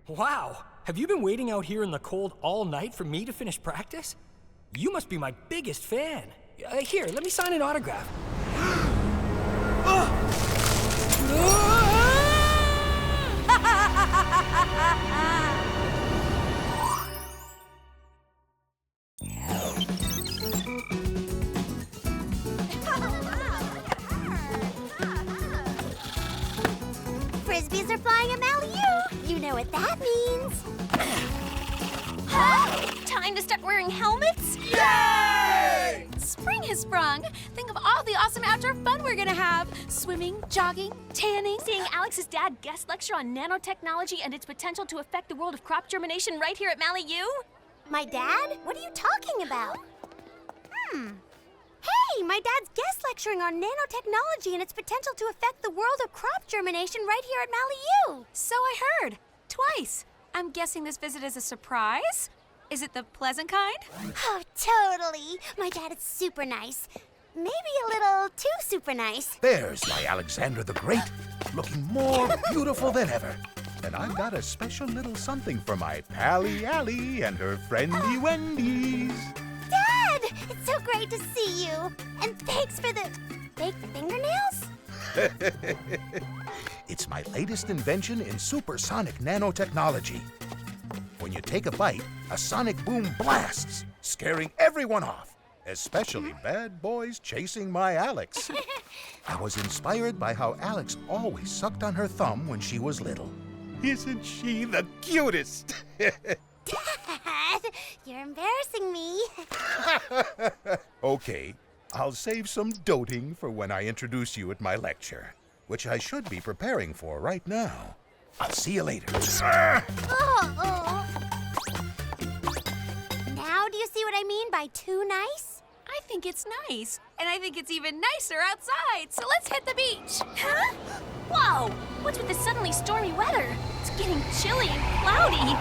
Wow, have you been waiting out here in the cold all night for me to finish practice? You must be my biggest fan. Here, let me sign an autograph. Frisbees are flying a alley-oop. You know what that means. Huh? Time to start wearing helmets? Yay! Spring has sprung. Think of all the awesome outdoor fun we're gonna have. Swimming, jogging, tanning. Seeing Alex's dad guest lecture on nanotechnology and its potential to affect the world of crop germination right here at Mally U? My dad? What are you talking about? Hey, my dad's guest lecturing on nanotechnology and its potential to affect the world of crop germination right here at Mally U. So I heard. Twice. I'm guessing this visit is a surprise? Is it the pleasant kind? Oh, totally. My dad is super nice. Maybe a little too super nice. There's my Alexander the Great, looking more beautiful than ever. And I've got a special little something for my Pally Allie and her friendly Wendy's. Dad! It's so great to see you. And thanks for the fake fingernails. It's my latest invention in supersonic nanotechnology. When you take a bite, a sonic boom blasts, scaring everyone off, especially bad boys chasing my Alex. I was inspired by how Alex always sucked on her thumb when she was little. Isn't she the cutest? Dad, you're embarrassing me. Okay, I'll save some doting for when I introduce you at my lecture, which I should be preparing for right now. I'll see you later. Oh. Now do you see what I mean by too nice? I think it's nice. And I think it's even nicer outside. So let's hit the beach. Huh? Whoa! What's with the suddenly stormy weather? It's getting chilly and cloudy.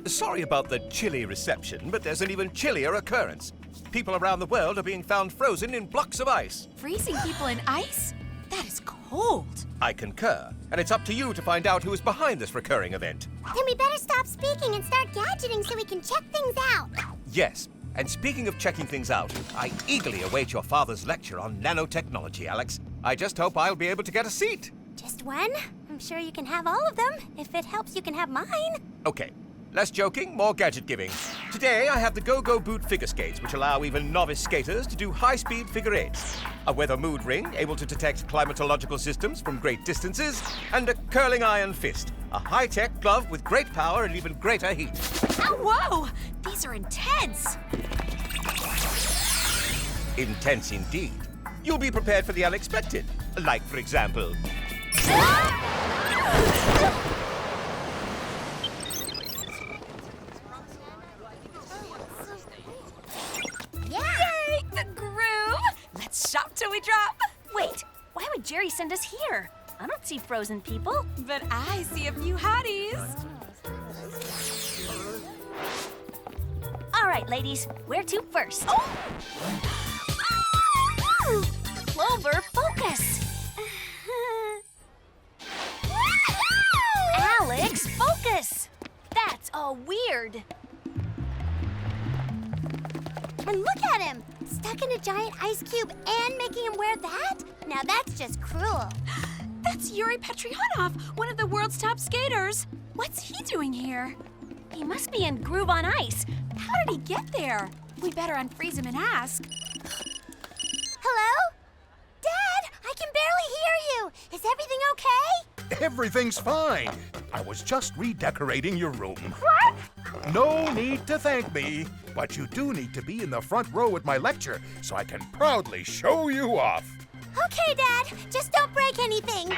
Sorry about the chilly reception, but there's an even chillier occurrence. People around the world are being found frozen in blocks of ice. Freezing people in ice? That is cold. I concur, and it's up to you to find out who is behind this recurring event. Then we better stop speaking and start gadgeting so we can check things out. Yes, and speaking of checking things out, I eagerly await your father's lecture on nanotechnology, Alex. I just hope I'll be able to get a seat. Just one? I'm sure you can have all of them. If it helps, you can have mine. Okay. Less joking, more gadget giving. Today, I have the Go-Go Boot figure skates, which allow even novice skaters to do high-speed figure eights. A weather mood ring, able to detect climatological systems from great distances, and a curling iron fist, a high-tech glove with great power and even greater heat. Oh, whoa! These are intense. Intense indeed. You'll be prepared for the unexpected. Like, for example... Yay! The groove! Let's shop till we drop. Wait, why would Jerry send us here? I don't see frozen people. But I see a few hotties. All right, ladies, where to first? Clover, focus! Alex, focus! That's all weird. And look at him! Stuck in a giant ice cube and making him wear that? Now that's just cruel. That's Yuri Petrionov, one of the world's top skaters. What's he doing here? He must be in Groove on Ice. How did he get there? We better unfreeze him and ask. Hello? Dad, I can barely hear you. Is everything okay? Everything's fine. I was just redecorating your room. What? No need to thank me, but you do need to be in the front row at my lecture so I can proudly show you off. Okay, Dad. Just don't break anything.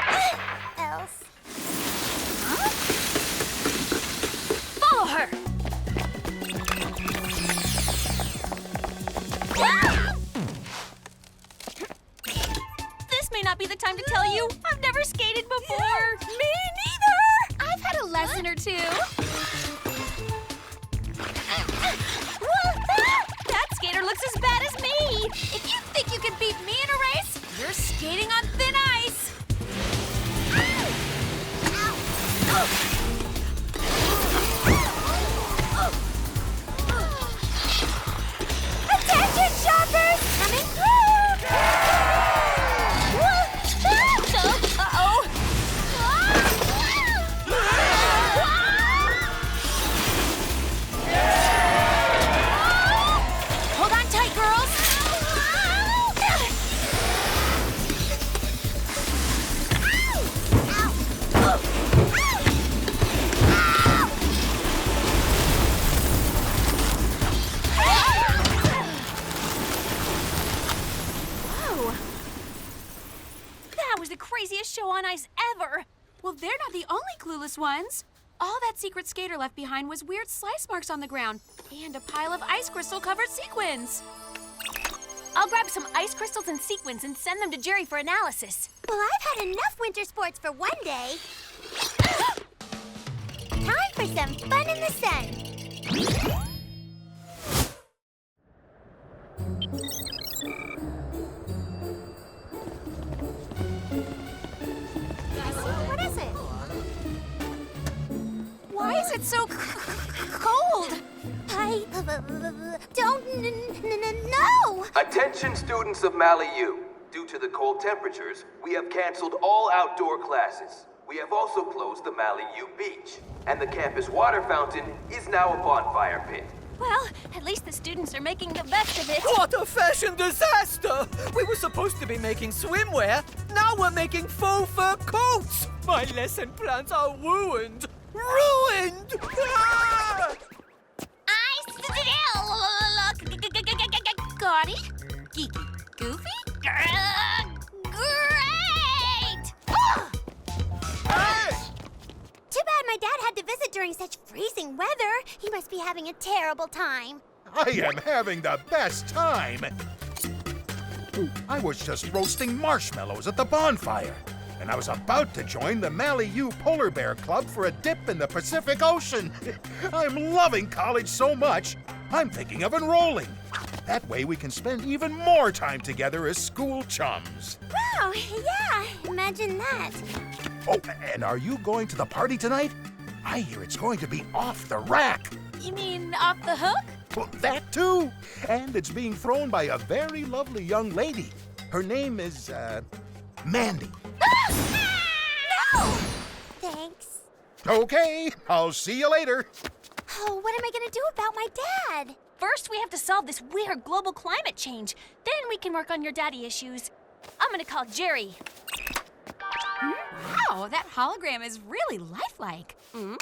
Else. Huh? Follow her. This may not be the time to tell you. I've never skated before. Me neither. I've had a lesson or two. That they're not the only clueless ones. All that secret skater left behind was weird slice marks on the ground and a pile of ice crystal-covered sequins. I'll grab some ice crystals and sequins and send them to Jerry for analysis. Well, I've had enough winter sports for one day. Time for some fun in the sun. What is it? Why is it so cold? I don't know. Attention students of Mali U. Due to the cold temperatures, we have canceled all outdoor classes. We have also closed the Mali U beach, and the campus water fountain is now a bonfire pit. Well, at least the students are making the best of it. What a fashion disaster! We were supposed to be making swimwear. Now we're making faux fur coats. My lesson plans are ruined. Ruined! Ah! Gaudy? Geeky? Goofy? Great! Hey! Too bad my dad had to visit during such freezing weather. He must be having a terrible time. I am having the best time. I was just roasting marshmallows at the bonfire, and I was about to join the Mali U Polar Bear Club for a dip in the Pacific Ocean. I'm loving college so much, I'm thinking of enrolling. That way we can spend even more time together as school chums. Wow, yeah, imagine that. Oh, and are you going to the party tonight? I hear it's going to be off the rack. You mean off the hook? Well, that too. And it's being thrown by a very lovely young lady. Her name is, Mandy. No! Thanks. Okay, I'll see you later. Oh, what am I gonna do about my dad? First, we have to solve this weird global climate change. Then we can work on your daddy issues. I'm gonna call Jerry. Wow, that hologram is really lifelike.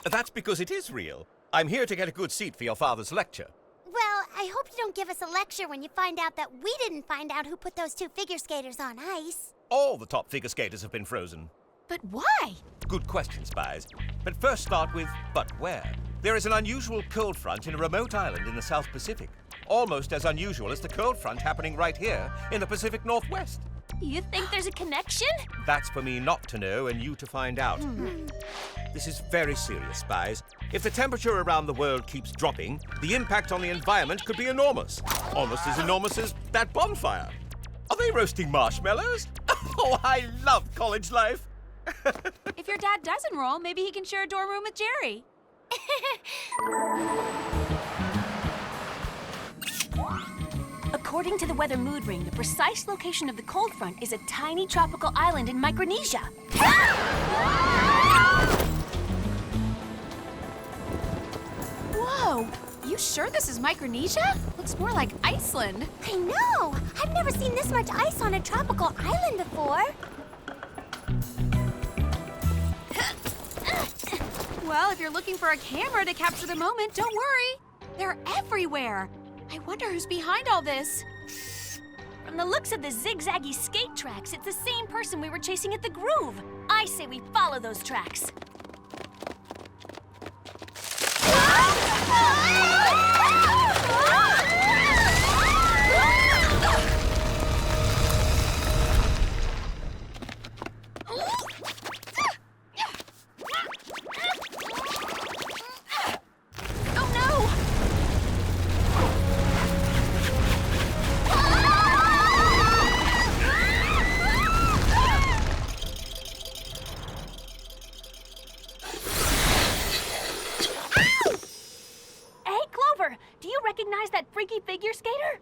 That's because it is real. I'm here to get a good seat for your father's lecture. Well, I hope you don't give us a lecture when you find out that we didn't find out who put those two figure skaters on ice. All the top figure skaters have been frozen. But why? Good question, Spies. But first start with, but where? There is an unusual cold front in a remote island in the South Pacific. Almost as unusual as the cold front happening right here in the Pacific Northwest. You think there's a connection? That's for me not to know and you to find out. This is very serious, Spies. If the temperature around the world keeps dropping, the impact on the environment could be enormous. Almost as enormous as that bonfire. Are they roasting marshmallows? Oh, I love college life. If your dad does enroll, maybe he can share a dorm room with Jerry. According to the weather mood ring, the precise location of the cold front is a tiny tropical island in Micronesia. Whoa! You sure this is Micronesia? Looks more like Iceland. I know! I've never seen this much ice on a tropical island before. Well, if you're looking for a camera to capture the moment, don't worry. They're everywhere. I wonder who's behind all this. From the looks of the zigzaggy skate tracks, it's the same person we were chasing at the Groove. I say we follow those tracks. Recognize that freaky figure skater?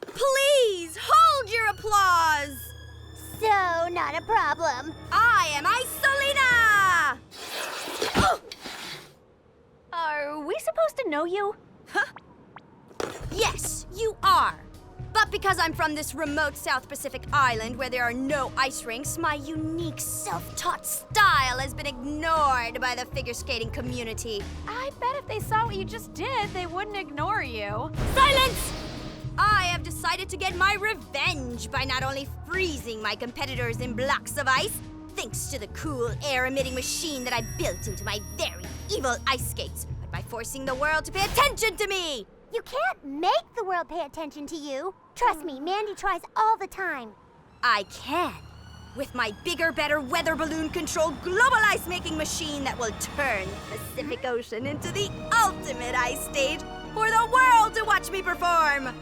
Please hold your applause. So, not a problem. I am Iceolina! Are we supposed to know you? Yes, you are. But because I'm from this remote South Pacific island where there are no ice rinks, my unique self-taught style has been ignored by the figure skating community. I bet if they saw what you just did, they wouldn't ignore you. Silence! I have decided to get my revenge by not only freezing my competitors in blocks of ice, thanks to the cool air-emitting machine that I built into my very evil ice skates, but by forcing the world to pay attention to me! You can't make the world pay attention to you. Trust me, Mandy tries all the time. I can. With my bigger, better weather balloon-controlled global ice-making machine that will turn the Pacific Ocean into the ultimate ice stage for the world to watch me perform.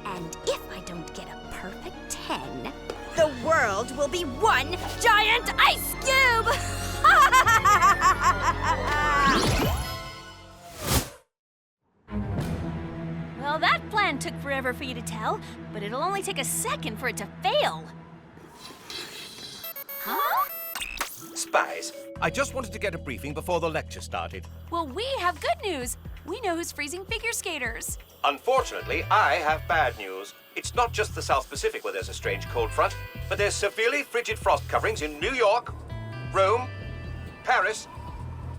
And if I don't get a perfect 10, the world will be one giant ice cube! Well, that plan took forever for you to tell, but it'll only take a second for it to fail. Huh? Spies, I just wanted to get a briefing before the lecture started. Well, we have good news. We know who's freezing figure skaters. Unfortunately, I have bad news. It's not just the South Pacific where there's a strange cold front, but there's severely frigid frost coverings in New York, Rome, Paris,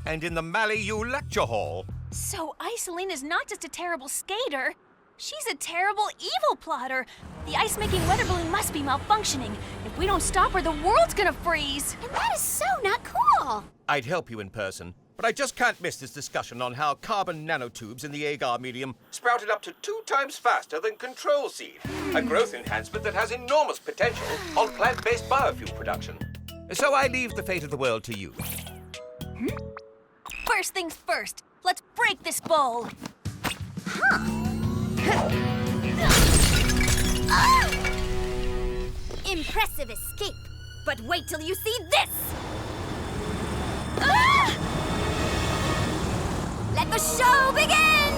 and in the Maliu lecture hall. So Iceolina's not just a terrible skater. She's a terrible evil plotter. The ice-making weather balloon must be malfunctioning. If we don't stop her, the world's gonna freeze. And that is so not cool. I'd help you in person, but I just can't miss this discussion on how carbon nanotubes in the agar medium sprouted up to 2 times faster than control seed, a growth enhancement that has enormous potential on plant-based biofuel production. So I leave the fate of the world to you. First things first, let's break this bowl. Impressive escape, but wait till you see this! Let the show begin!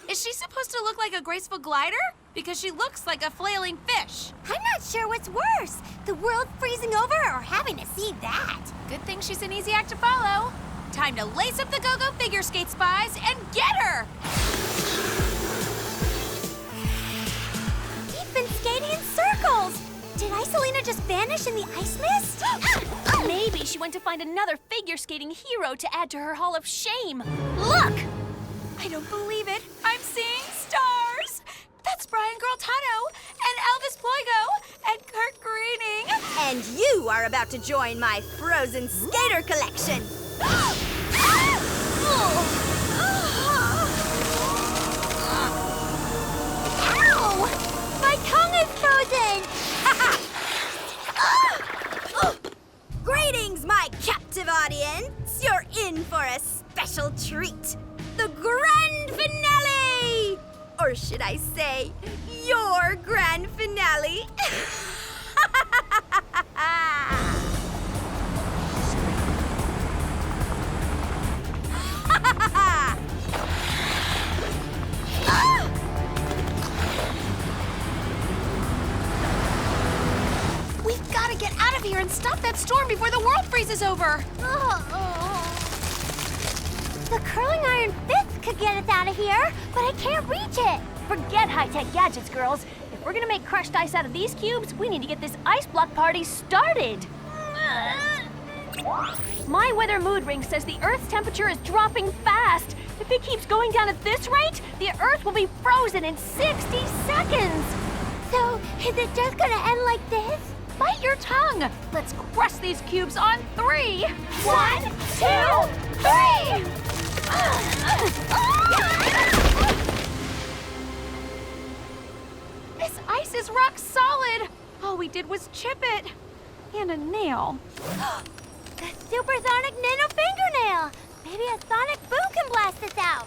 Is she supposed to look like a graceful glider? Because she looks like a flailing fish. I'm not sure what's worse, the world freezing over or having to see that. Good thing she's an easy act to follow. Time to lace up the go-go figure skate, Spies, and get her! We've been skating in circles. Did Iceolina just vanish in the ice mist? Maybe she went to find another figure skating hero to add to her hall of shame. Look! I don't believe it. I'm seeing stars! That's Brian Girltano, and Elvis Ploigo, and Kurt Greening. And you are about to join my frozen skater collection. Ow! My tongue is frozen! Greetings, my captive audience. You're in for a special treat. The grand finale! Or should I say, your grand finale? We've got to get out of here and stop that storm before the world freezes over. The curling iron fist could get us out of here, but I can't reach it. Forget high-tech gadgets, girls. If we're gonna make crushed ice out of these cubes, we need to get this ice block party started. My weather mood ring says the Earth's temperature is dropping fast. If it keeps going down at this rate, the Earth will be frozen in 60 seconds. So, is it just gonna end like this? Bite your tongue. Let's crush these cubes on 3. 1, 2, 3! This ice is rock solid. All we did was chip it. And a nail. The supersonic nano fingernail! Maybe a sonic boom can blast this out.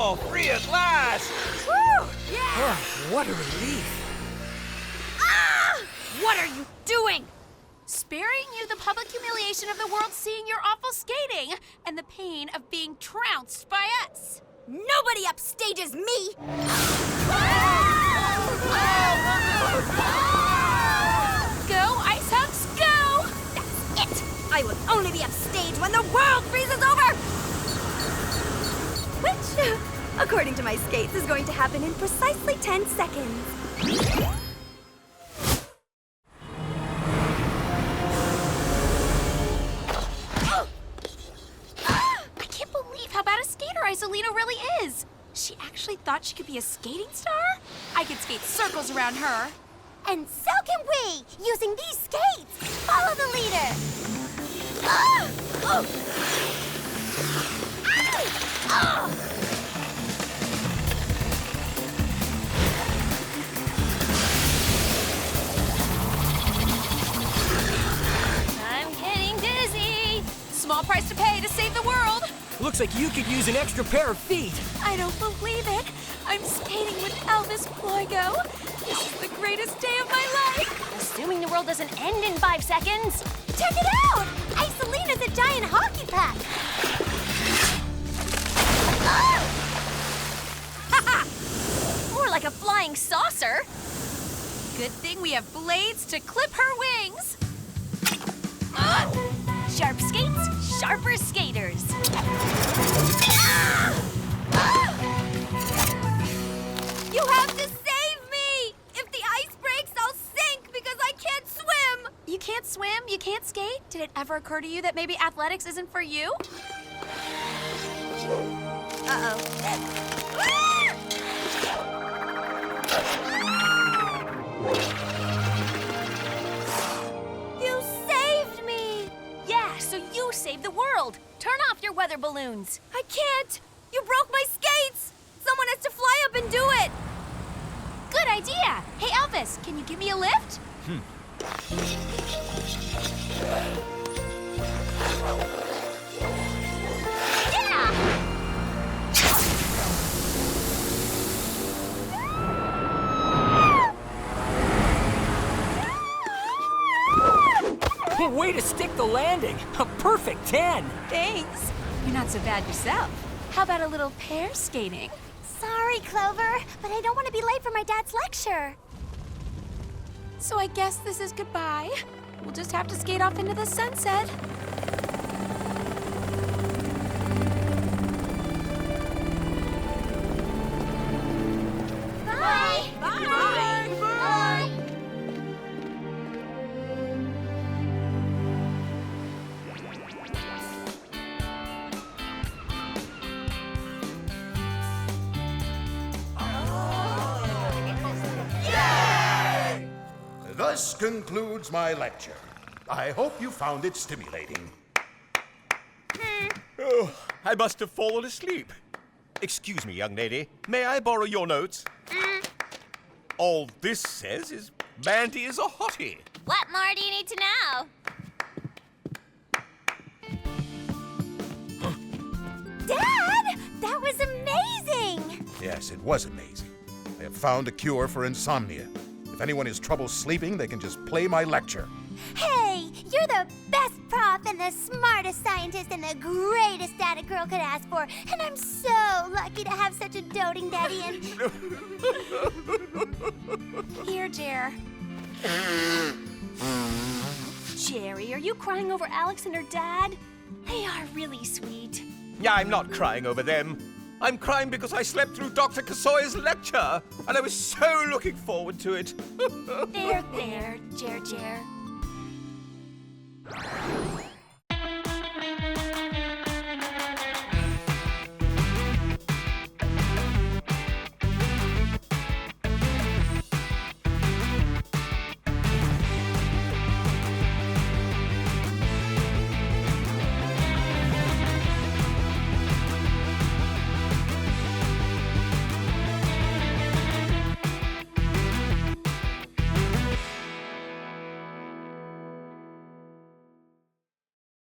Oh, free at last! Woo! Yeah! Oh, what a relief. Ah! What are you doing? Sparing you the public humiliation of the world seeing your awful skating and the pain of being trounced by us. Nobody upstages me! Go, Ice Hunks, go! That's it! I will only be upstaged when the world freezes over! Which, according to my skates, is going to happen in precisely 10 seconds. I can't believe how bad a skater Iceolina really is. She actually thought she could be a skating star? I could skate circles around her. And so can we, using these skates. Follow the leader. Ah! Oh! Ow! Oh! I'm getting dizzy. Small price to pay to save the world. Looks like you could use an extra pair of feet. I don't believe it. I'm skating with Elvis Ploigo. This is the greatest day of my life. Assuming the world doesn't end in 5 seconds. Check it out! Iceolina's a giant hockey puck. More like a flying saucer. Good thing we have blades to clip her wings. Sharp skates, sharper skaters. You have to save me! If the ice breaks, I'll sink because I can't swim! You can't swim, you can't skate? Did it ever occur to you that maybe athletics isn't for you? You saved me! Yeah, so you save the world. Turn off your weather balloons. I can't! You broke my skates! Someone has to fly up and do it! Good idea. Hey, Elvis, can you give me a lift? Way to stick the landing. A perfect 10. Thanks. You're not so bad yourself. How about a little pair skating? Sorry, Clover, but I don't want to be late for my dad's lecture. So I guess this is goodbye. We'll just have to skate off into the sunset. Bye! Bye! Bye! Thus concludes my lecture. I hope you found it stimulating. Oh, I must have fallen asleep. Excuse me, young lady. May I borrow your notes? All this says is Mandy is a hottie. What more do you need to know? Dad, that was amazing! Yes, it was amazing. I have found a cure for insomnia. If anyone has trouble sleeping, they can just play my lecture. Hey, you're the best prof and the smartest scientist and the greatest dad a girl could ask for. And I'm so lucky to have such a doting daddy and... Here, Jer. Jerry, are you crying over Alex and her dad? They are really sweet. Yeah, I'm not crying over them. I'm crying because I slept through Dr. Kasoya's lecture, and I was so looking forward to it. There, Jer.